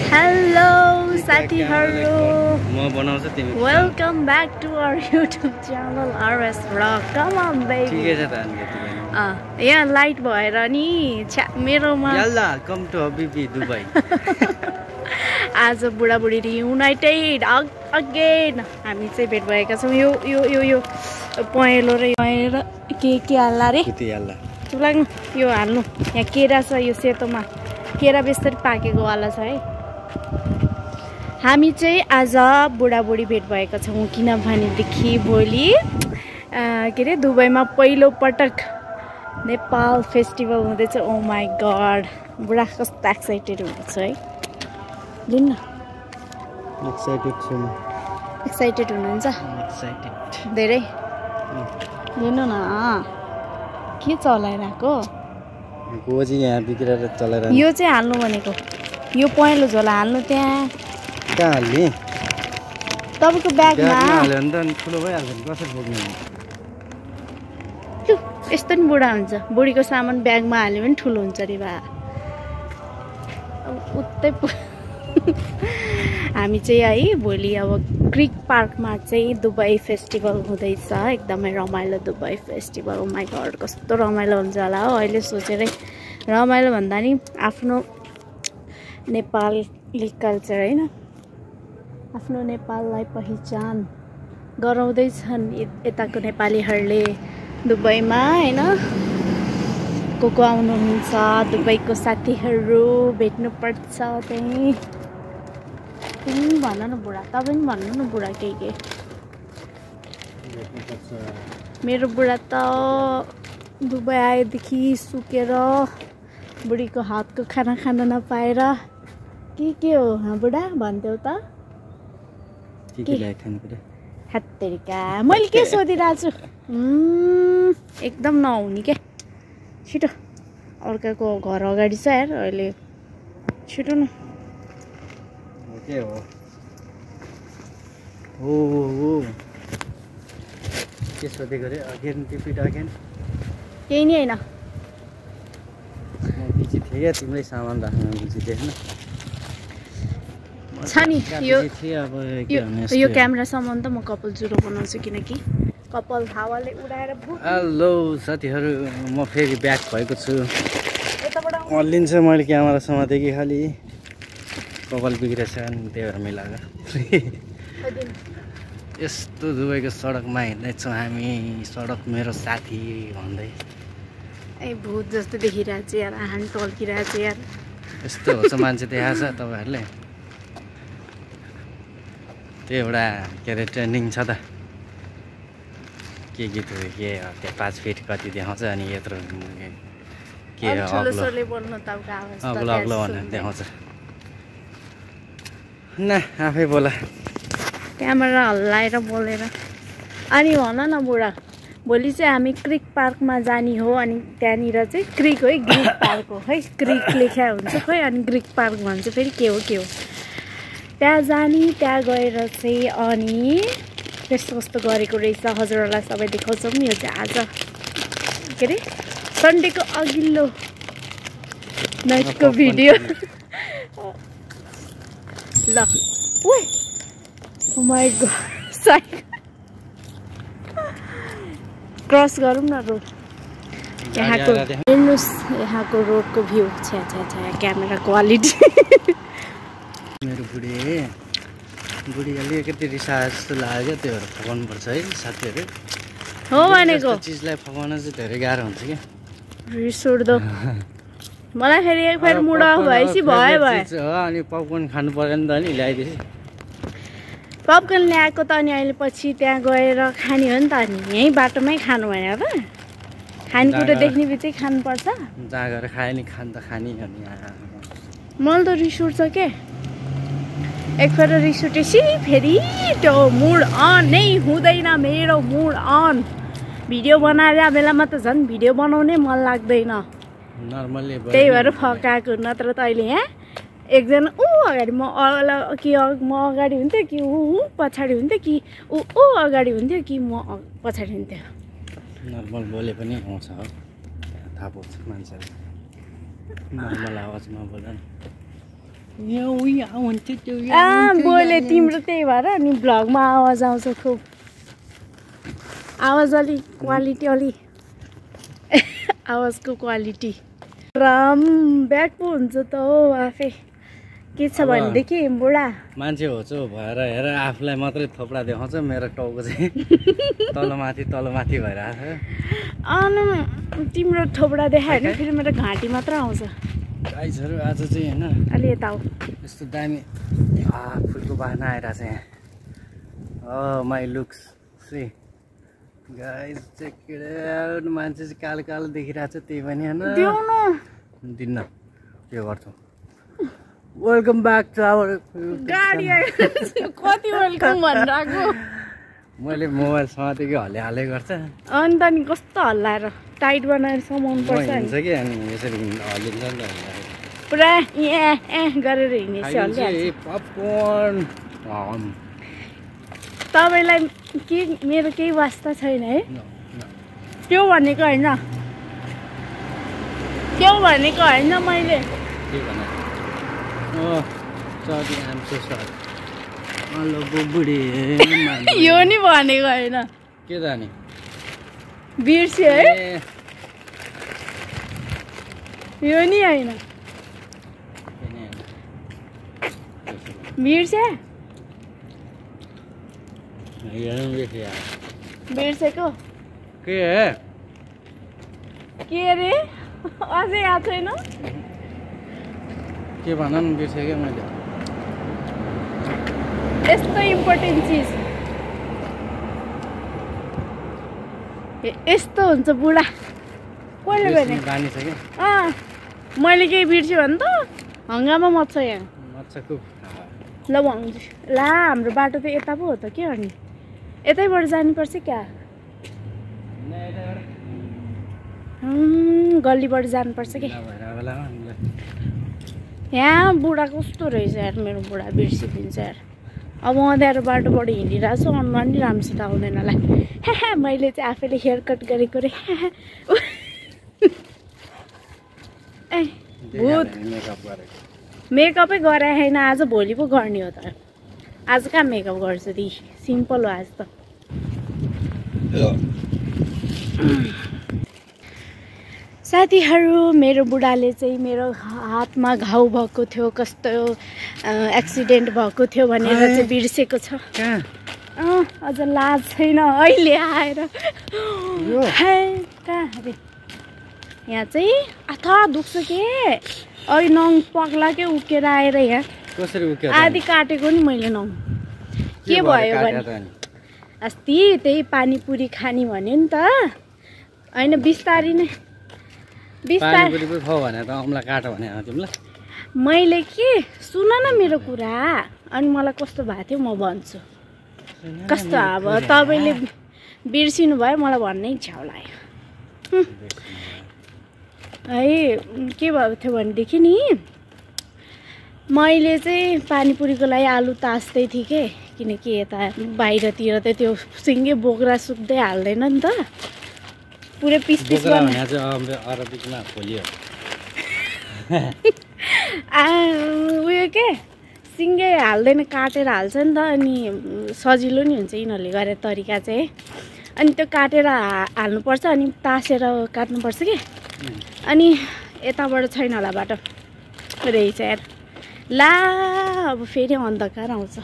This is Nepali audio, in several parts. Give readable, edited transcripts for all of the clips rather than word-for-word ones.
Hello साथीहरु, म बनाउँछु तिमी welcome back to our YouTube channel RS Vlog. Come on baby. ठिकै छ त अनि यहाँ लाइट भएर नि मेरोमा यल्ला कम टु हबिबी दुबई आज बुढाबुढी रियुनाइटेड अगेन हामी चाहिँ भेट भएका छौँ। यो यो यो यो पहेँलो र के हाल्ला रे कुती यल्ला तुलाङ यो हाल्नु। यहाँ केरा छ, यो सेतोमा केरा बेस्तरी पाकेको वाला छ है। हामी चाहिँ आज बुढाबुढी भेट भएका छौँ किनभनेदेखि भोलि के अरे दुबईमा पहिलो पटक नेपाल फेस्टिभल हुँदैछ। ओ माई गड, बुढा कस्तो एक्साइटेड हुनुहुन्छ है। लिनु न, एक्साइटेड हुनुहुन्छ धेरै। लिनु न, के चलाइरहेको गोजी यहाँ बिग्रेर चलाइरहनु। यो चाहिँ हाल्नु भनेको, यो पहेँलो झोला हाल्नु त्यहाँ। कहाँ हाल्ने? तपाईँको ब्यागमा हाल्यो भने त अनि ठुलो भइहाल्छ नि, कसरी बोक्नु? यस्तो नि बुढा हुन्छ, बुढीको सामान ब्यागमा हाल्यो भने ठुलो हुन्छ अरे बा। उतै हामी चाहिँ है भोलि अब क्रिक पार्कमा चाहिँ दुबई फेस्टिभल हुँदैछ। एकदमै रमाइलो Dubai festival. Oh my god, कस्तो रमाइलो हुन्छ होला हो। अहिले सोचेरै रमाइलो भन्दा नि आफ्नो नेपाली कल्चर होइन, आफ्नो नेपाललाई पहिचान गराउँदैछन् यताको नेपालीहरूले दुबईमा होइन। को आउनुहुन्छ दुबईको साथीहरू भेट्नुपर्छ। त्यहीँ भन न बुढा, तपाईँ पनि भन्नु न बुढा के मेरो बुढा त दुबई आएदेखि सुकेर बुढीको हातको खाना खान नपाएर के हो बुढा भनिदेऊ त। हत्तेरिका, मैले के सोधिरहेको छु? एकदम नहुने क्या। छिटो, अर्काको घर अगाडि छ यार अहिले। छिटो न। के हो? के सोधेको रे? Again repeat again? केही नि होइन। म बिजी थिएँ क्या, तिम्रै सामान राख्न बिजी थिएँ होइन। छ नि यो क्यामेरा सामान त म कपाल जुरो बनाउँछु किनकि कपाल हावाले उडाएर। हेलो साथीहरू, म फेरि ब्याक भएको छु। हल्लिन्छ मैले क्यामेरा समातेँ कि खालि कपाल बिग्रेछ अनि त्यही भएर मिलाएको। यस्तो दुबईको सडकमा हिँड्दैछौँ हामी, सडक मेरो साथी भन्दै। ए भूत जस्तो देखिरहेको छ यार, आहान टल्किरहेको छ यार। यस्तो हुन्छ मान्छे देखाएको छ तपाईँहरूले? त्यो एउटा के अरे ट्रेन्डिङ छ त, के गीत हो के हो त्यो 5 फिट कति देखाउँछ अनि यत्रो के अग्लो भनेर देखाउँछ। न आफै बोला, क्यामेरा हल्लाएर बोलेर। अनि भन न बुढा, भोलि चाहिँ हामी क्रिक पार्कमा जाने हो। अनि त्यहाँनिर चाहिँ क्रिक है, ग्रिक पार्क हो है। क्रिक लेख्या हुन्छ खोइ, अनि ग्रिक पार्क भन्छ फेरि के हो त्यहाँ जाने। त्यहाँ गएर चाहिँ अनि कस्तो कस्तो गरेको रहेछ हजुरहरूलाई सबै देखाउँछौँ। यो चाहिँ आज के अरे सन्डेको अघिल्लो नाइटको भिडियो ल। ओ माई गड, क्रस गरौँ न रोड। यहाँको हेर्नुहोस्, यहाँको रोडको भ्यू। छ्या क्यामेरा क्वालिटी। मेरो बुढी अलिकति रिसा जस्तो लाग्यो, त्यो भएर फकाउनुपर्छ है साथीहरू। हो भनेको चिजलाई फकाउन चाहिँ धेरै गाह्रो हुन्छ क्या। रिस उठ्दो मलाई फेरि एक फेरि मुड अफ भएपछि भयो। अनि पपकर्न खानु पर्यो नि त, नि ल्याइदिएँ। पपकर्न ल्याएको त अनि अहिले पछि त्यहाँ गएर खाने हो नि त। अनि यहीँ बाटोमै खानु भनेर त, खानेकुरो देख्ने बित्तिकै खानुपर्छ। जहाँ गएर खायो नि खानु त खाने। अनि मलाई त रिस उठ्छ के, एक फेर रिस उठेपछि फेरि त्यो मुड अन नै हुँदैन मेरो। मुड अन भिडियो बनाएर बेलामा त झन् भिडियो बनाउनै मन लाग्दैन। नर्मल्ली त्यही भएर फकाएको। नत्र त अहिले यहाँ एकजना अगाडि म अगाडि हुन्थ्यो कि पछाडि हुन्थ्यो कि अगाडि हुन्थ्यो कि म पछाडि हुन्थ्यो। नर्मल बोले पनि आउँछ हो, थाहा पाउँछ मान्छेले। नर्मल आवाजमा बोल्दा नि बोले तिम्रो त्यही भएर नि भ्लगमा आवाज आउँछ खुब आवाज अलि क्वालिटी अलि आवाजको क्वालिटी राम ब्याक पो हुन्छ त हो आफै के छ भनेदेखि बुढा मान्छे होचो भएर हेर आफूलाई मात्रै थोपडा देखाउँछ मेरो टाउको चाहिँ तलमाथि भइरहेको छ अनि तिम्रो थोपडा देखायो भने फेरि मेरो घाँटी मात्र आउँछ गाइजहरू आज चाहिँ होइन अलि यता हो यस्तो दामी फुलको बाहना आइरहेको छ यहाँ माई लुक्स सी गाइज चाहिँ केटा मान्छे चाहिँ कालो कालो देखिरहेको छ त्यही पनि होइन दिन्न के गर्छौँ वेलकम ब्याक टु आवर गाडी कति वेलकम भनिरहेको मैले मोबाइल समातेको हल्ले गर्छ अनि त नि कस्तो हल्लाएर टाइट बनाएर समाउनु पर्छ हुन्छ कि अनि यसरी हल्लिन्छ नि त पुरा गरेर हिँडेपछि पपकर्न तपाईँलाई के मेरो केही वास्ता छैन है त्यो भनेको होइन मैले के भने sorry I'm so sorry hello बुढी यो नि भनेको होइन के जाने बिर्स्यो है यो नि होइन बिर्स्यो बिर्सेको के अरे अझै याद छैन के भन न बिर्सेँ मैले यस्तो इम्पोर्टेन्ट चिज यस्तो हुन्छ बुढा कसले भने बानी छ कि मैले केही बिर्स्यो भने त हङ्गामा मच्छ यहाँ मच्छको ल भन्छु ला हाम्रो बाटो त यता पो हो त के अनि यतैबाट जानुपर्छ क्या गल्लीबाट जानुपर्छ कि यहाँ बुढा कस्तो रहेछ यार मेरो बुढा बिर्सिदिन्छ यार अब अँध्यारो बाटोबाट हिँडिरहेको छु अनुहार नि राम्रोसित आउँदैन होला मैले चाहिँ आफैले हेयर कट गरेको रे ए भूत मेकअपै गराए छैन आज भोलि पो गर्ने हो त आज कहाँ मेकअप गर्छु दी सिम्पल हो आज त साथीहरू मेरो बुढाले चाहिँ मेरो हातमा घाउ भएको थियो कस्तो एक्सिडेन्ट भएको थियो भनेर चाहिँ बिर्सेको छ अझ लाज छैन अहिले आएर कहाँ अरे यहाँ चाहिँ अथा दुख्छ के अहिले नङ पग्ला के उकेर आएर यहाँ कसरी उकेर आधी काटेको नि मैले नङ के भयो भने अस्ति त्यही पानीपुरी खाने भन्यो नि त होइन बिस्तारी नै मैले के सुन न मेरो कुरा अनि मलाई कस्तो भएको थियो म भन्छु कस्तो अब तपाईँले बिर्सिनु भयो मलाई भन्नै इच्छा लाग्यो है के भएको थियो भनेदेखि नि मैले चाहिँ पानीपुरीको लागि आलु तास्दै थिएँ के किनकि यता बाहिरतिर त त्यो सिङ्गे बोक्रा सुक्दै हाल्दैन नि त पुरै पिस उयो के सिङ्गे हाल्दैन काटेर हाल्छ नि त अनि सजिलो नि हुन्छ यिनीहरूले गरेर तरिका चाहिँ अनि त्यो काटेर हाल्नुपर्छ अनि तासेर काट्नुपर्छ कि अनि यताबाट छैन होला बाटो रहेछ यार ला अब फेरि अन्धकार आउँछ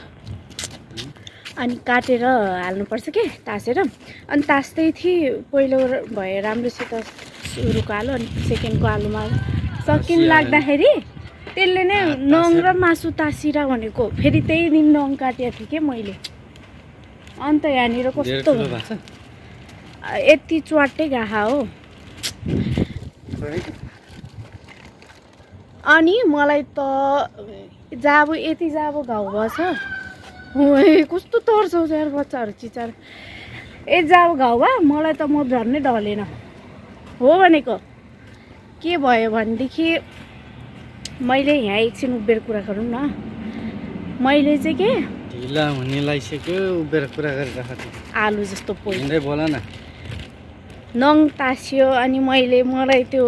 अनि काटेर हाल्नुपर्छ के तासेर अनि तास्दै थिएँ पहिलो भयो राम्रोसित सुरुको आलु अनि सेकेन्डको आलुमा सकिन लाग्दाखेरि त्यसले नै नङ र मासु तासिरा भनेको फेरि त्यही दिन नङ काटेको थिएँ कि मैले अन्त यहाँनिर कस्तो यति च्वाट्टै गाहा हो अनि मलाई त जाबो यति जाबो घाउ भएछ कस्तो तर्साउँछ यार बच्चाहरू चिचार जाबो घाउ भयो मलाई त म झन्नै ढलेन हो भनेको के भयो भनेदेखि मैले यहाँ एकछिन उभिएर कुरा गरौँ न मैले चाहिँ के ढिला हुने लागिसक्यो उभिएर कुरा गरिरहेको आलु जस्तो पोइन्दै बोल न नङ तास्यो अनि मलाई त्यो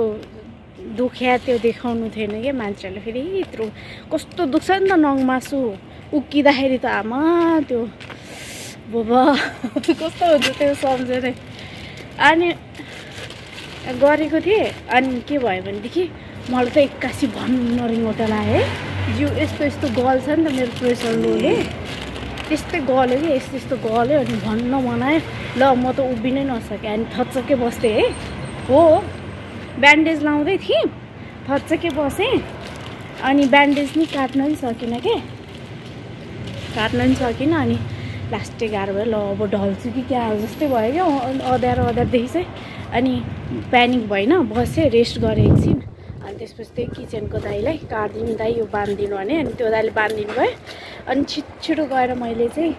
दुख्या त्यो देखाउनु थिएन क्या मान्छेहरूले। फेरि यत्रो कस्तो दुख्छ नि त नङमासु उक्किँदाखेरि त आमा त्यो बाबा कस्तो हुन्छ त्यो सम्झेरै। अनि गरेको थिएँ अनि के भयो भनेदेखि मलाई त एक्कासी भन्न रिङोटा लाग्यो है जिउ यस्तो यस्तो गल्छ नि त मेरो प्रेसर लोले त्यस्तै गल्यो कि यस्तो यस्तो गल्यो अनि भन्न मनायो ल म त उभिनै नसकेँ अनि थच्चकै बस्थेँ है हो ब्यान्डेज लाउँदै थिएँ थच्चकै बसेँ अनि ब्यान्डेज नि काट्न नि सकिनँ के काट्न नि सकिनँ अनि लास्टै गाह्रो भयो ल अब ढल्छु कि क्या जस्तै भयो क्या अँध्यारोदेखि चाहिँ अनि प्यानिक भएन बसेँ रेस्ट गरेँ एकछिन अनि त्यसपछि त्यही किचनको दाइलाई काटिदिनु दाइ यो बाँधिदिनु भने अनि त्यो दाइले बाँधिदिनु भयो अनि छिटो गएर मैले चाहिँ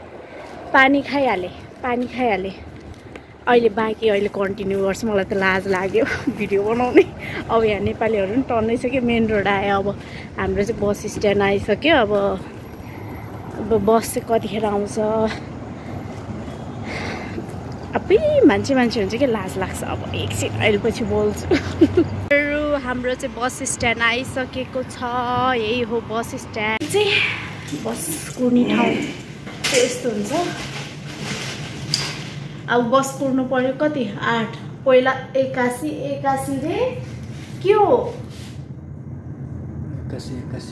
पानी खाइहालेँ अहिले बाँकी अहिले कन्टिन्यू गर्छु मलाई त लाज लाग्यो भिडियो बनाउने अब यहाँ नेपालीहरू पनि टन्नै छ कि मेन रोड आयो अब हाम्रो चाहिँ बस स्ट्यान्ड आइसक्यो अब बस चाहिँ कतिखेर आउँछ अबै मान्छे हुन्छ कि लाज लाग्छ अब एकछिन अहिले पछि बोल्छु हाम्रो चाहिँ बस स्ट्यान्ड आइसकेको छ यही हो बस स्ट्यान्ड चाहिँ बस कुर्ने ठाउँ चाहिँ यस्तो हुन्छ अब बस कुर्नु पर्यो कति 8 पहिला 81 रे के हो 81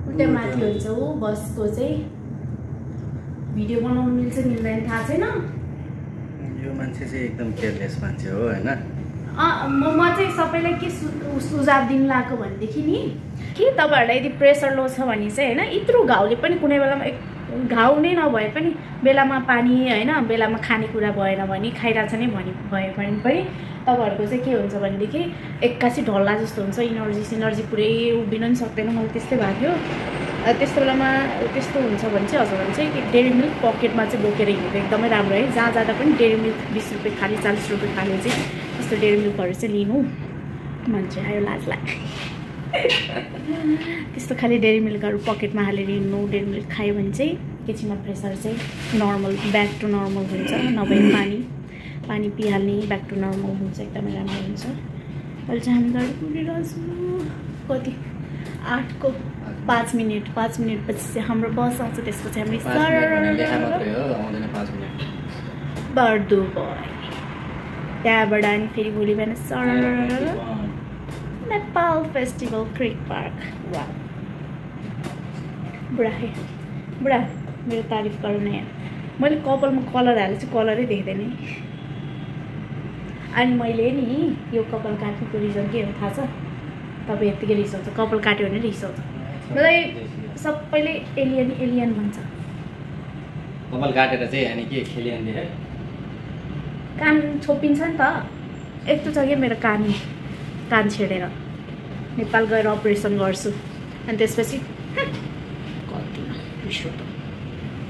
उल्टा माथि हुन्छ ऊ बसको चाहिँ भिडियो बनाउनु मिल्छ मिल्दैन थाहा छैन यो मान्छे चाहिँ एकदम केयरलेस मान्छे हो हैन म चाहिँ सबैलाई के सुझाव दिन लागेको भनेदेखि नि कि तपाईहरुलाई यदि प्रेसर लो छ भने चाहिँ हैन यत्रो घाउले पनि कुनै बेलामा घाउ नै नभए पनि बेलामा पानी हैन बेलामा खानेकुरा भएन भने खाइराछ नै भयो भने पनि तपाईहरुको चाहिँ के हुन्छ भनेदेखि एक्कासी ढल्ला जस्तो हुन्छ इनर्जी पुरै उभिन नि सक्दैन मलाई त्यस्तै भएको थियो त्यस्तो बेलामा त्यस्तो हुन्छ भने चाहिँ हजुरहरु चाहिँ डेरी मिल्क पकेटमा चाहिँ बोकेर हिँडेको एकदमै राम्रो है जहाँ जाँदा पनि डेरी मिल्क 20 रुपैयाँ खाली 40 रुपैयाँ खाली चाहिँ त्यस्तो डेरी मिल्कहरु चाहिँ लिनु मान्छे आयो लाज लाग्यो त्यस्तो खाली डेरी मिल्कहरु पकेटमा हालेर हिँड्नु डेरी मिल्क खायो भने चाहिँ एकैछिनमा प्रेसर चाहिँ नर्मल ब्याक टु नर्मल हुन्छ नभए पानी पिहाल्ने ब्याक टु नर्मल हुन्छ एकदमै राम्रो हुन्छ अहिले चाहिँ हामी गाडी कुदिरहेछु कति 8 को 5 मिनट पछि चाहिँ हाम्रो बस आउँछ त्यसपछि हामी बर्दु भयो त्यहाँबाट अनि फेरि भोलि बिहान नेपाल फेस्टिभल क्रिक पार्क वा बुढा मेरो तारिफ गर्नु यहाँ मैले कपालमा कलर हाले चाहिँ कलरै देख्दैन अनि मैले नि यो कपाल काट्नुको रिजन के हो थाहा छ तपाईँ यत्तिकै रिसाउँछ कपाल काट्यो भने रिसाउँछ मलाई सबैले एलियन भन्छ कपाल काटेर चाहिँ अनि के खेलियन दिएर कान छोपिन्छ नि त यस्तो छ कि मेरो कान छेडेर नेपाल गएर अपरेसन गर्छु अनि त्यसपछि कति रिस उठ्छ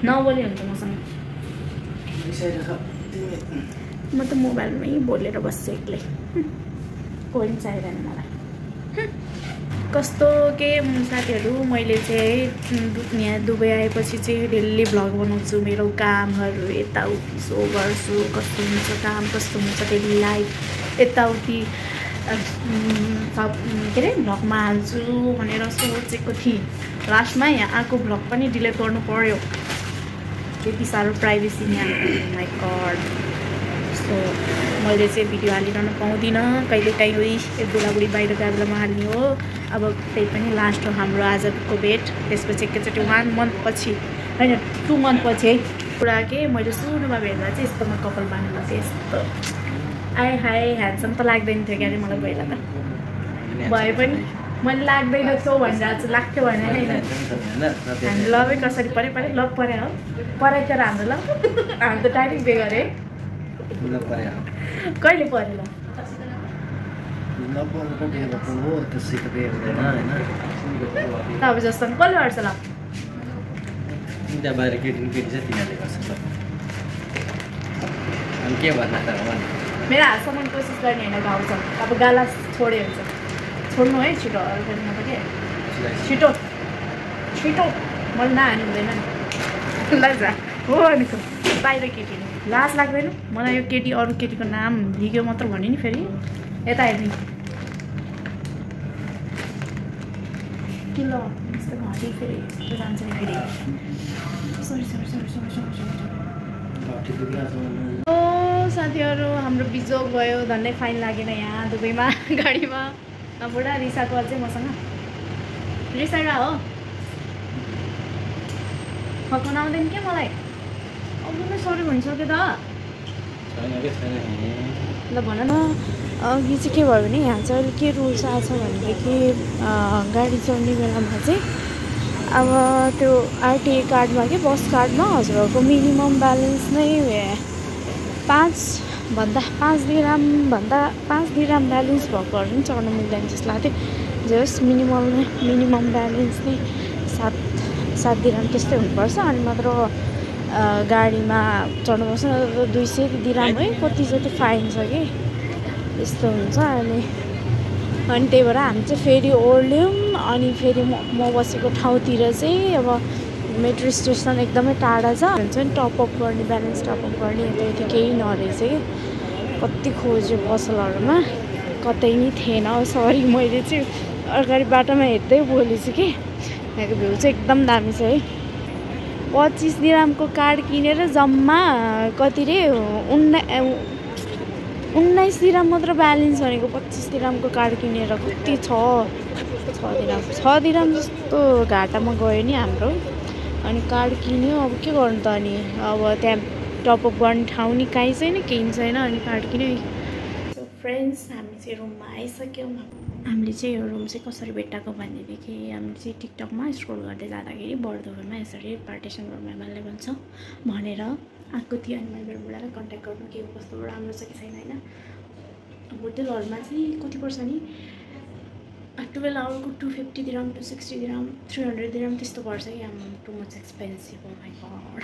नबोली हुन्छ मसँग म त मोबाइलमै बोलेर बस्छु एक्लै कोही पनि चाहिँदैन मलाई कस्तो के साथीहरू मैले चाहिँ यहाँ दुबई आएपछि चाहिँ डेली भ्लग बनाउँछु मेरो कामहरू यताउति सो गर्छु कस्तो हुन्छ काम कस्तो हुन्छ डेली लाइफ यताउति के अरे भ्लगमा हाल्छु भनेर सोचेको थिएँ लास्टमा यहाँ आएको भ्लग पनि डिलिट गर्नु पर्यो त्यति साह्रो प्राइभेसी यहाँ माइ गड सो मैले चाहिँ भिडियो हालिरहन पाउँदिनँ कहिलेकाहीँ उही एक बुढाबुढी बाहिर गए बेलामा हाल्ने हो अब त्यही पनि लास्ट हो हाम्रो आजको भेट त्यसपछि एकैचोटि 1 मन्थ पछि होइन 2 मन्थ पछि है कुरा के मैले सुरुमा भेट्दा चाहिँ यस्तोमा कपाल बाँध्नु थिएँ यस्तो आए हाय ह्यान्डसम त लाग्दैन थियो क्यारे मलाई पहिला त भए पनि मैले लाग्दैन थियो भनेर चाहिँ लाग्थ्यो भने होइन हामी लभै कसरी परे लभ परे हो पराइतिर हाम्रो ल हाम्रो त डाइरेक्ट बे गरे कहिले पऱ्यो ल तपाईँ जस्तो कसले गर्छ ल बाहिर केटी चाहिँ तिनीहरूले गर्छ अनि के भन्नु त मेरो हातसम्म कोसिस गर्ने होइन गाउँछ अब गाला छोडे हुन्छ छोड्नु है छिटो अरूमा त के छिटो मैले नहाल्नु हुँदैन नि लाग्छ हो अनि बाहिर केटी लाज लाग्दैन मलाई यो केटी अरू केटीको नाम लिग्यो मात्र भन्यो नि फेरि यता हेर्ने ल यस्तो घटी फेरि यस्तो जान्छ नि फेरि सरी ओ साथीहरू हाम्रो बिजोग भयो धन्नै फाइन लागेन यहाँ दुबईमा गाडीमा बुढा रिसाको अझै मसँग रिसाइरा हो फकाउन आउँदैन क्या मलाई अब नै सरी भनिसक्यो त ल भन न अघि चाहिँ के भयो भने यहाँ चाहिँ अहिले के रुल्स आएको छ भनेदेखि गाडी चढ्ने बेलामा चाहिँ अब त्यो आरटिए कार्डमा के बस कार्डमा हजुरहरूको मिनिमम ब्यालेन्स नै 5 दिराम ब्यालेन्स भएकोहरू पनि चढ्नु मिल्दैन जस्तो लाग्थ्यो जे होस् मिनिमम ब्यालेन्स नै 7 दिराम त्यस्तै हुनुपर्छ अनि मात्र गाडीमा चढ्नुपर्छ 200 दिराम है कति जति फाइन छ कि यस्तो हुन्छ अनि त्यही भएर हामी चाहिँ फेरि ओर्ल्यौँ अनि फेरि म बसेको ठाउँतिर चाहिँ अब मेट्रो स्टेसन एकदमै टाढा छ हुन्छ नि टपअप गर्ने ब्यालेन्स टपअप गर्ने यता केही नरहेछ कि कति खोज्यो पसलहरूमा कतै नि थिएन सरी मैले चाहिँ अगाडि बाटोमा हेर्दै बोलेछु कि यहाँको भ्यू चाहिँ एकदम दामी छ है 25 दिरामको कार्ड किनेर जम्मा कति रे 19 दिराम मात्र ब्यालेन्स भनेको 25 दिरामको कार्ड किनेर कति 6 दिराम जस्तो घाटामा गयो नि हाम्रो अनि कार्ड किन्यो अब के गर्नु त अनि अब त्यहाँ टपअप गर्ने ठाउँ नि कहीँ छैन केही छैन अनि कार्ड किन्यो सो फ्रेन्ड्स हामी चाहिँ रुममा आइसक्यौँ हामीले चाहिँ यो रुम चाहिँ कसरी भेट्टाएको भनेदेखि हामीले चाहिँ टिकटकमा स्क्रोल गर्दै जाँदाखेरि बर्दोबरमा यसरी पार्टिसन रुम एभाइलेबल छ भनेर आएको थियो अनि मैले मेरो बुढालाई कन्ट्याक्ट गर्नु के कस्तो राम्रो छ कि छैन होइन होटेलहरूमा चाहिँ कति पर्छ नि 12 आवरको 250 दिराम 260 दिराम 300 दिराम त्यस्तो पर्छ कि टु मच एक्सपेन्सिभ हो माइ गॉड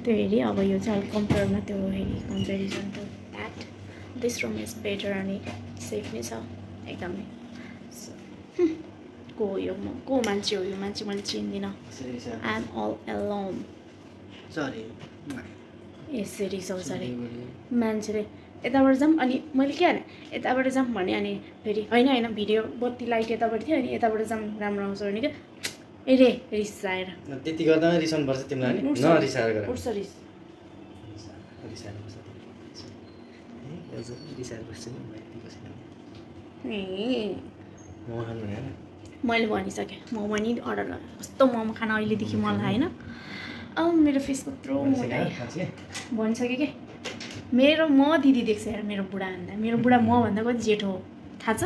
त्यो हेरी अब यो चाहिँ अलिक कम्पेयरमा त्यो हेरी comparison to that this room is better अनि सेफ नै छ एकदमै को मान्छे हो यो मान्छे मैले चिन्दिनँ आई एम अल एलोन यसरी सरी मान्छेले यताबाट जाऊँ अनि मैले के भने यताबाट जाऊँ भने अनि फेरि होइन भिडियो बत्ती लाइट यताबाट थियो अनि यताबाट जाऊँ राम्रो आउँछ भने क्या ए रे रिसाएर त्यति गर्दा रिसाउनु पर्छ तिमीलाई नि नरिसाएर गर उठ्छ मैले भनिसकेँ मोमो नि अर्डर गरेँ कस्तो मोमो खान अहिलेदेखि मलाई होइन अब मेरो फेसको यत्रो मोटाइ भनिसकेँ कि मेरो म दिदी देख्छ यार मेरो बुढा भन्दा मेरो बुढा म भन्दा कति जेठो हो थाहा छ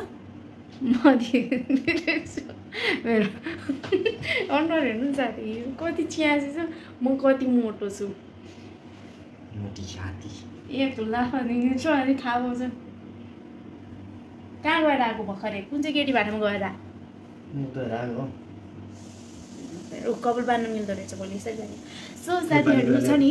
म दिदी देख्छु मेरो अनुहार हेर्नु नि साथी कति चियासी छु म कति मोटो छु एक लाफादेखि छु अनि थाहा पाउँछ कहाँ गएर आएको भर्खरै कुन चाहिँ केटी बाटोमा गएर कपाल बाँध्नु मिल्दो रहेछ भोलि यसरी जाने सो साथीहरू छ नि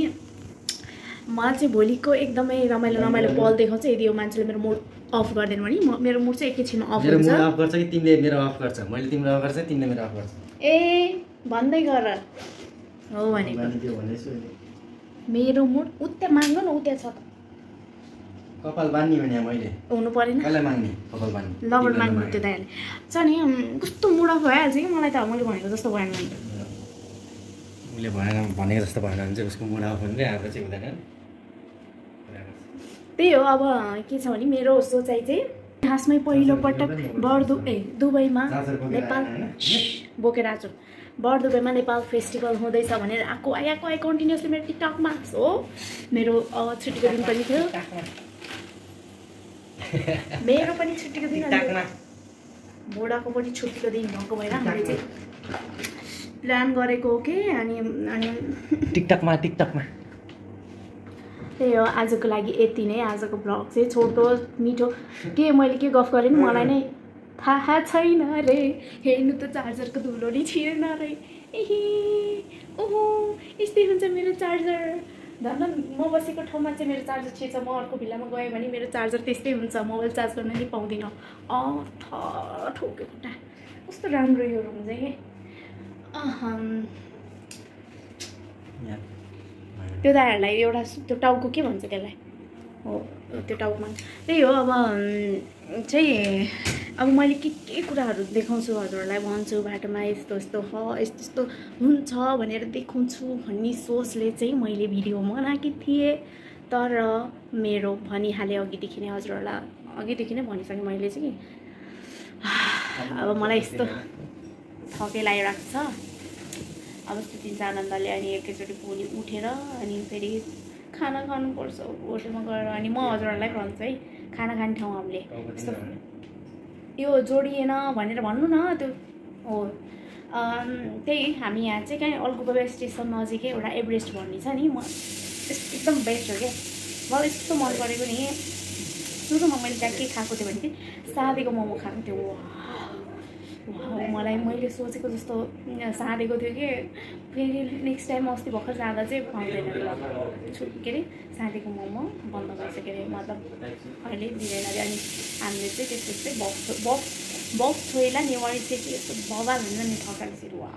म चाहिँ भोलिको एकदमै रमाइलो पल देखाउँछ यदि यो मान्छेले मेरो मुड अफ गरिदिनु भने मेरो मुड चाहिँ एकैछिनमा अफ हुन्छ अफ गर्छ कि तिमीले मेरो अफ गर्छ मैले तिम्रो अफ गर्छ तिमीले मेरो अफ गर्छ ए भन्दै गर हो भनेको मेरो मुड उता माग्नु न उता छ त कपाल बान्नी भने मैले हुनु परेन कसलाई माग्ने कपाल बान्नी लबर माग्नु त्यो दाइले छ नि कस्तो मुड अफ भइहाल्छ कि मलाई त मैले भनेको जस्तो भएन उसले भनेको जस्तो भएन भने चाहिँ उसको मुड अफ हुँदै आएको चाहिँ हुँदैन त्यही हो अब के छ भने मेरो सोचाइ चाहिँ खासमै पहिलोपटक दुबईमा नेपाल बोकेर आएको छु दुबईमा नेपाल फेस्टिभल हुँदैछ भनेर आएको कन्टिन्युसली मेरो टिकटकमा हो मेरो छुट्टीको दिन पनि थियो मेरो पनि छुट्टीको दिन बुढाको पनि छुट्टीको दिन भएको भएर हामीले चाहिँ प्लान गरेको हो कि अनि टिकटकमा त्यही हो आजको लागि यति नै आजको ब्लग चाहिँ छोटो मिठो के मैले के गफ गरेँ नि मलाई नै थाहा छैन रे हेर्नु त चार्जरको धुलो नि छिरेन रे ओहो यस्तै हुन्छ मेरो चार्जर धन्न म बसेको ठाउँमा चाहिँ मेरो चार्जर छिर्छ म अर्को भिल्लामा गएँ भने मेरो चार्जर त्यस्तै हुन्छ मोबाइल चार्ज गर्न नि पाउँदिनँ ठोक्यो खुट्टा कस्तो राम्रो यो रुम चाहिँ त्यो दाइहरूलाई एउटा त्यो टाउको के भन्छ त्यसलाई हो त्यो टाउकोमा त्यही हो अब चाहिँ अब मैले के कुराहरू देखाउँछु हजुरहरूलाई, भन्छु बाटोमा यस्तो यस्तो यस्तो यस्तो हुन्छ भनेर देखाउँछु भन्ने सोचले चाहिँ मैले भिडियो बनाएकी थिएँ। तर मेरो भनिहालेँ अघिदेखि नै, हजुरहरूलाई अघिदेखि नै भनिसकेँ मैले चाहिँ अब मलाई यस्तो थकै लागिरहेको छ। अब यस्तो 3-4 आनन्दले अनि एकैचोटि भोलि उठेर अनि फेरि खाना खानुपर्छ होटलमा गएर। अनि म हजुरहरूलाई भन्छु है, खाना खाने ठाउँ हामीले यस्तो यो जोडिएन भनेर भन्नु न, त्यो हो त्यही हामी यहाँ चाहिँ कहीँ अल्गोबा स्टेसन नजिकै एउटा एभरेस्ट भन्ने छ नि, म एकदम बेस्ट हो क्या। मलाई यस्तो मन परेको नि, सुरुमा मैले त्यहाँ के खाएको थिएँ भने चाहिँ साँधेको मोमो खाएको थिएँ। मलाई मैले सोचेको जस्तो साँधेको थियो कि फेरि नेक्स्ट टाइम अस्ति भर्खर जाँदा चाहिँ पाउँदैन के अरे साँधेको मोमो बन्द भइसक्यो अरे, मतलब अहिले दिँदैन अरे। अनि हामीले चाहिँ त्यस्तो चाहिँ बक्स छोइला नेवारी चाहिँ यस्तो भवाल हुन्छ नि थकालीसित, वा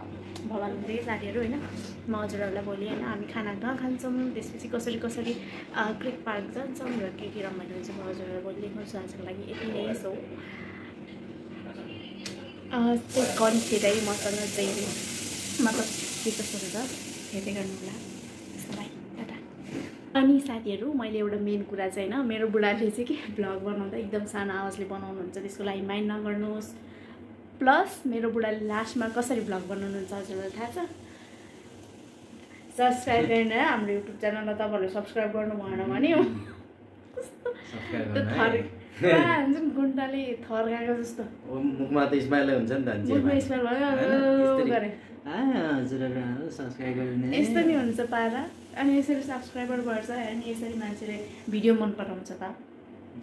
भवाल हुँदै साथीहरू होइन। म हजुरहरूलाई भोलि होइन हामी खाना कहाँ खान्छौँ, त्यसपछि कसरी कसरी क्रिक पार्क जान्छौँ र के रमाइलो हुन्छ, म हजुरहरूलाई भोलि देखाउँछु। आजको लागि यति नै। सो त्यही कन्फिडेन्ट मसँग चाहिँ मतलब के कस्तो हुन्छ हेर्दै गर्नु होला। बाई टाटा। अनि साथीहरू मैले एउटा मेन कुरा चाहिँ होइन, मेरो बुढाले चाहिँ के भ्लग बनाउँदा एकदम सानो आवाजले बनाउनुहुन्छ, त्यसको लागि माइन्ड नगर्नुहोस्। प्लस मेरो बुढाले लास्टमा कसरी भ्लग बनाउनुहुन्छ हजुरलाई थाहा छ? सब्सक्राइब गरेर हाम्रो युट्युब च्यानलमा तपाईँहरूले सब्सक्राइब गर्नु भएन भने हुन्छ नि गुन्डाले थर्काएको जस्तो मुखमा त स्माइल हुन्छ नि त, मुखमा स्माइल भयो सब्सक्राइब गर्ने यस्तो नि हुन्छ पारा। अनि यसरी सब्सक्राइबर बढ्छ अनि यसरी मान्छेले भिडियो मन पराउँछ त।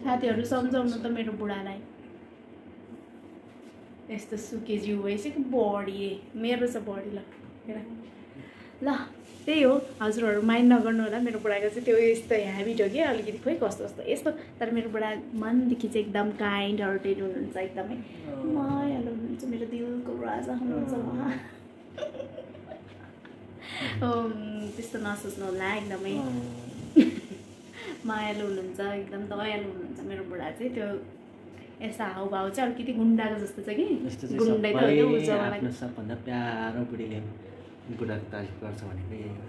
साथीहरू सम्झाउनु त मेरो बुढालाई, यस्तो सुके जिउ भइसक्यो बडी मेरो छ बडी। ल त्यही हो, हजुरहरू माइन्ड नगर्नु होला। मेरो बुढाको चाहिँ त्यो यस्तो ह्याबिट हो कि अलिकति खोइ कस्तो कस्तो यस्तो, तर मेरो बुढा मनदेखि चाहिँ एकदम काइन्ड हार्टेड हुनुहुन्छ, एकदमै मायालु हुनुहुन्छ, मेरो दिलको राजा हुनुहुन्छ उहाँ। त्यस्तो नसोच्नु होला, एकदमै मायालु हुनुहुन्छ, एकदम दयालु हुनुहुन्छ मेरो बुढा चाहिँ। त्यो यस्तो हाउभाउ चाहिँ अलिकति गुन्डाको जस्तो छ कि, गुन्डै त होइन सबभन्दा प्यारो बुढीले बुढाको तारिफ गर्छ भनेको यही हो।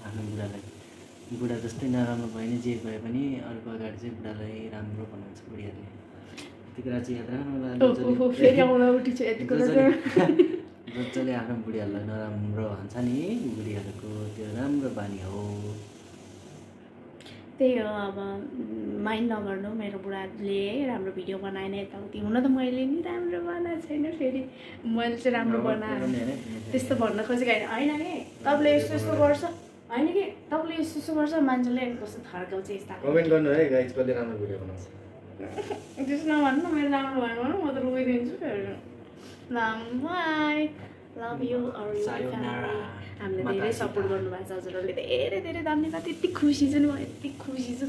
आफ्नो बुढालाई बुढा जस्तै नराम्रो भयो भने जे भए पनि अर्को अगाडि चाहिँ बुढालाई राम्रो बनाउँछ बुढीहरूले। यति कुरा चाहिँ याद राख्नु होला। जसले आफ्नो बुढीहरूलाई नराम्रो भन्छ नि, बुढीहरूको त्यो राम्रो बानी हो। त्यही हो, अब माइन्ड नगर्नु। मेरो बुढाले राम्रो भिडियो बनाएन यताउति, हुन त मैले नि राम्रो बनाएको छैन, फेरि मैले चाहिँ राम्रो बनाएँ त्यस्तो भन्न खोजेको होइन कि तपाईँले यस्तो यस्तो गर्छ होइन कि तपाईँले यस्तो यस्तो गर्छ, मान्छेले कस्तो थर्काउँछ यस्ता। कमेन्ट गर्नु है गाइस, कसले राम्रो भिडियो बनाउँछ त्यस्तो नभन्नु, मेरो राम्रो भयो भने म त रोइदिन्छु फेरि। Bye love you our you family. हामीले धेरै सपोर्ट गर्नुभएको छ हजुरहरूले, धेरै धेरै धन्यवाद। यति खुसी छु नि म, यति खुसी छु।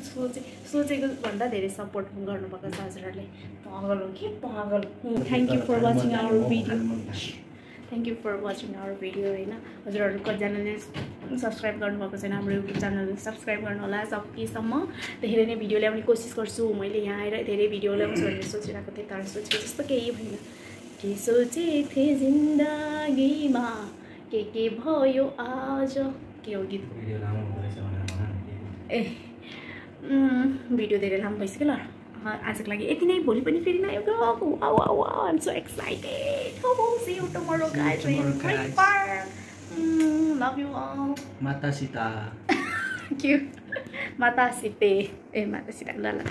सोचेको भन्दा धेरै सपोर्ट गर्नुभएको छ हजुरहरूले। पागल हो कि पागल। Thank you for watching our video, thank you for watching our video होइन। हजुरहरू कतिजनाले सब्सक्राइब गर्नुभएको छैन हाम्रो युट्युब च्यानल, सब्सक्राइब गर्नु होला। सकेसम्म धेरै नै भिडियो ल्याउने कोसिस गर्छु। मैले यहाँ आएर धेरै भिडियो ल्याउँछु भनेर सोचिरहेको थिएँ, तर सोचेको जस्तो केही भएन। के सोचेको थिएँ जिन्दगीमा के भयो आज, के हो गीत? ए भिडियो धेरै लामो भइसक्यो। ल आजको लागि यति नै। भोलि पनि फेरि नयाँ vlog. I am so excited. See you tomorrow guys. Love you all. माता सीता क्युट माता सीते। ए माता सीता। ल ल।